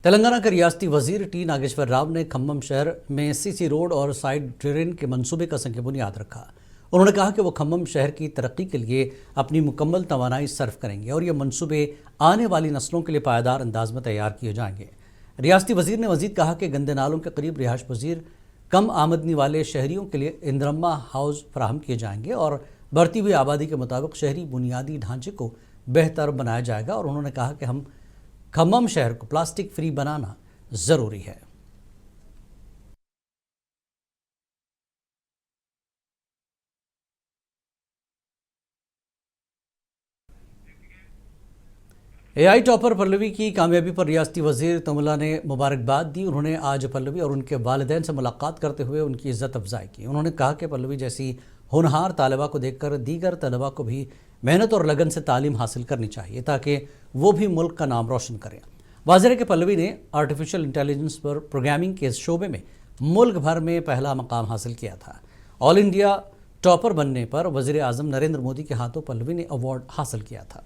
تلنگانہ کے ریاستی وزیر ٹی ناگیشور راؤ نے کھمم شہر میں سی روڈ اور سائیڈ ڈرین کے منصوبے کا سنگ بنیاد رکھا۔ انہوں نے کہا کہ وہ کھمم شہر کی ترقی کے لیے اپنی مکمل توانائی صرف کریں گے اور یہ منصوبے آنے والی نسلوں کے لیے پائیدار انداز میں تیار کیے جائیں گے۔ ریاستی وزیر نے مزید کہا کہ گندے نالوں کے قریب رہائش پذیر کم آمدنی والے شہریوں کے لیے اندرما ہاؤس فراہم کیے جائیں گے اور بڑھتی ہوئی آبادی کے مطابق شہری بنیادی ڈھانچے کو بہتر بنایا جائے گا، اور انہوں نے کہا کہ ہم کھمم شہر کو پلاسٹک فری بنانا ضروری ہے۔ اے آئی ٹاپر پلوی کی کامیابی پر ریاستی وزیر تملا نے مبارکباد دی۔ انہوں نے آج پلوی اور ان کے والدین سے ملاقات کرتے ہوئے ان کی عزت افزائی کی۔ انہوں نے کہا کہ پلوی جیسی ہونہار طالبہ کو دیکھ کر دیگر طلبہ کو بھی محنت اور لگن سے تعلیم حاصل کرنی چاہیے تاکہ وہ بھی ملک کا نام روشن کریں۔ واضح ہے کہ پلوی نے آرٹیفیشل انٹیلیجنس پر پروگرامنگ کے شعبے میں ملک بھر میں پہلا مقام حاصل کیا تھا۔ آل انڈیا ٹاپر بننے پر وزیر اعظم نریندر مودی کے ہاتھوں پلوی نے ایوارڈ حاصل کیا تھا۔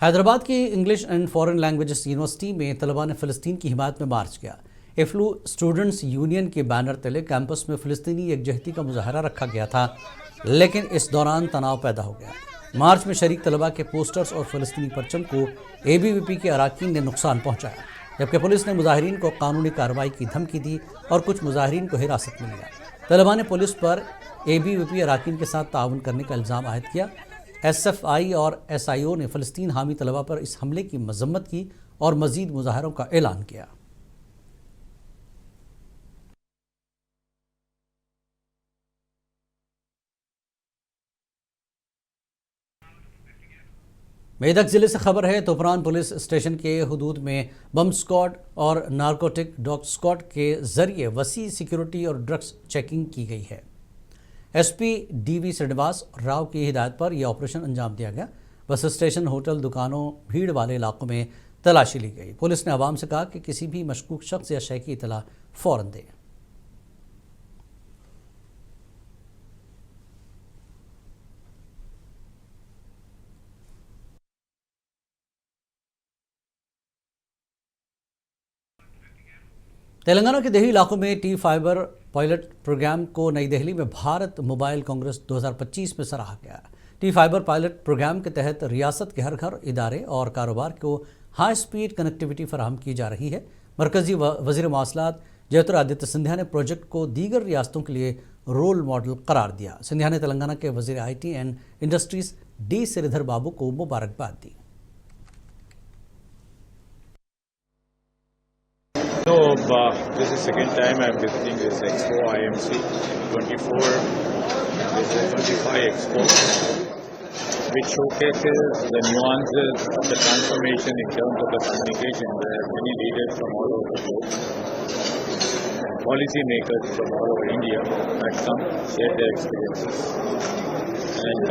حیدرآباد کی English and foreign languages university میں طلباء نے فلسطین کی حمایت میں مارچ کیا۔ ایفلو اسٹوڈنٹس یونین کے بینر تلے کیمپس میں فلسطینی یکجہتی کا مظاہرہ رکھا گیا تھا، لیکن اس دوران تناؤ پیدا ہو گیا۔ مارچ میں شریک طلباء کے پوسٹرز اور فلسطینی پرچم کو اے بی وی پی کے اراکین نے نقصان پہنچایا، جبکہ پولیس نے مظاہرین کو قانونی کارروائی کی دھمکی دی اور کچھ مظاہرین کو حراست میں لیا۔ طلباء نے پولیس پر اے بی وی پی اراکین کے ساتھ تعاون کرنے کا الزام عائد کیا۔ ایس ایف آئی اور ایس آئی او نے فلسطین حامی طلباء پر اس حملے کی مذمت کی اور مزید مظاہروں کا اعلان کیا۔ میدک ضلع سے خبر ہے، توپران پولیس اسٹیشن کے حدود میں بم سکواڈ اور نارکوٹک ڈاگ سکواڈ کے ذریعے وسیع سیکیورٹی اور ڈرگز چیکنگ کی گئی ہے۔ ایس پی ڈی وی سرینواس راؤ کی ہدایت پر یہ آپریشن انجام دیا گیا۔ بس اسٹیشن، ہوٹل، دکانوں، بھیڑ والے علاقوں میں تلاشی لی گئی۔ پولیس نے عوام سے کہا کہ کسی بھی مشکوک شخص یا شے کی اطلاع فوراً دیں۔ تلنگانہ کے دیہی علاقوں میں ٹی فائبر پائلٹ پروگرام کو نئی دہلی میں بھارت موبائل کانگریس 2025 میں سراہا گیا۔ ٹی فائبر پائلٹ پروگرام کے تحت ریاست کے ہر گھر، ادارے اور کاروبار کو ہائی سپیڈ کنیکٹیویٹی فراہم کی جا رہی ہے۔ مرکزی وزیر مواصلات جیوترادتیہ سندھیا نے پروجیکٹ کو دیگر ریاستوں کے لیے رول ماڈل قرار دیا۔ سندھیا نے تلنگانہ کے وزیر I T and industries D Sridhar Babu کو مبارکباد دی۔ No, this is second time I'm visiting this Expo IMC 24. This is 25 Expo, which showcases the nuances of the transformation in terms of the communication, where many leaders from all over the globe and policy makers from all over India had come, shared their experiences. And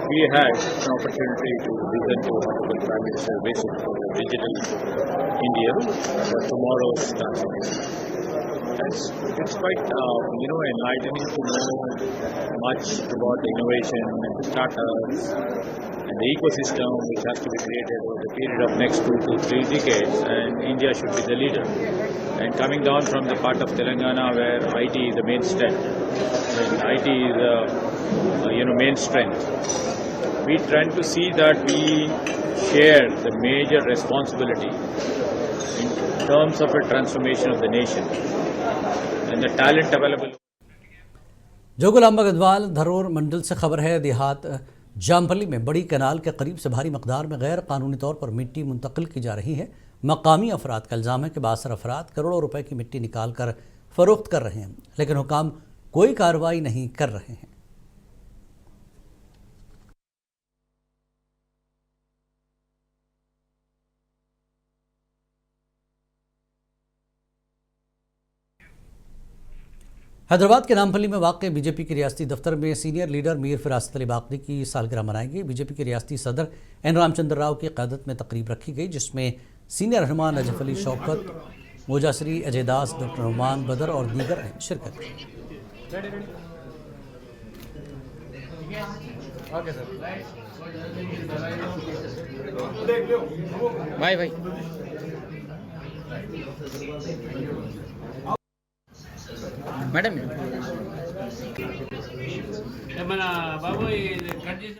we had an opportunity to listen to Honorable Prime Minister vision for the digital India for tomorrow's transformation. It's quite enlightening to know much about the innovation and the startups and the ecosystem which has to be created over the period of next 2 to 3 decades, and India should be the leader. And coming down from the part of Telangana where IT is the main strength, and IT is main strength, we trying to see that we share the major responsibility in terms of a transformation of the nation and the talent available. جوگلامبا Gadwal دھرور منڈل سے خبر ہے، دیہات جامپلی میں بڑی canal کے قریب سے بھاری مقدار میں غیر قانونی طور پر مٹی منتقل کی جا رہی ہے۔ مقامی افراد کا الزام ہے کہ بااثر افراد کروڑوں روپے کی مٹی نکال کر فروخت کر رہے ہیں، لیکن حکام کوئی کارروائی نہیں کر رہے ہیں۔ حیدرآباد کے نامپلی میں واقع بی جے پی کے ریاستی دفتر میں سینئر لیڈر میر فراست علی باقری کی سالگرہ منائی گئی۔ بی جے پی کے ریاستی صدر این رام چندر راؤ کی قیادت میں تقریب رکھی گئی، جس میں سینئر رہنما نجف علی شوکت، موجاسری اجے داس، ڈاکٹر نعمان بدر اور دیگر نے شرکت کی۔ Bye bye. మేడం ఏమన్నా బాబు ఇది కట్ చేసి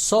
100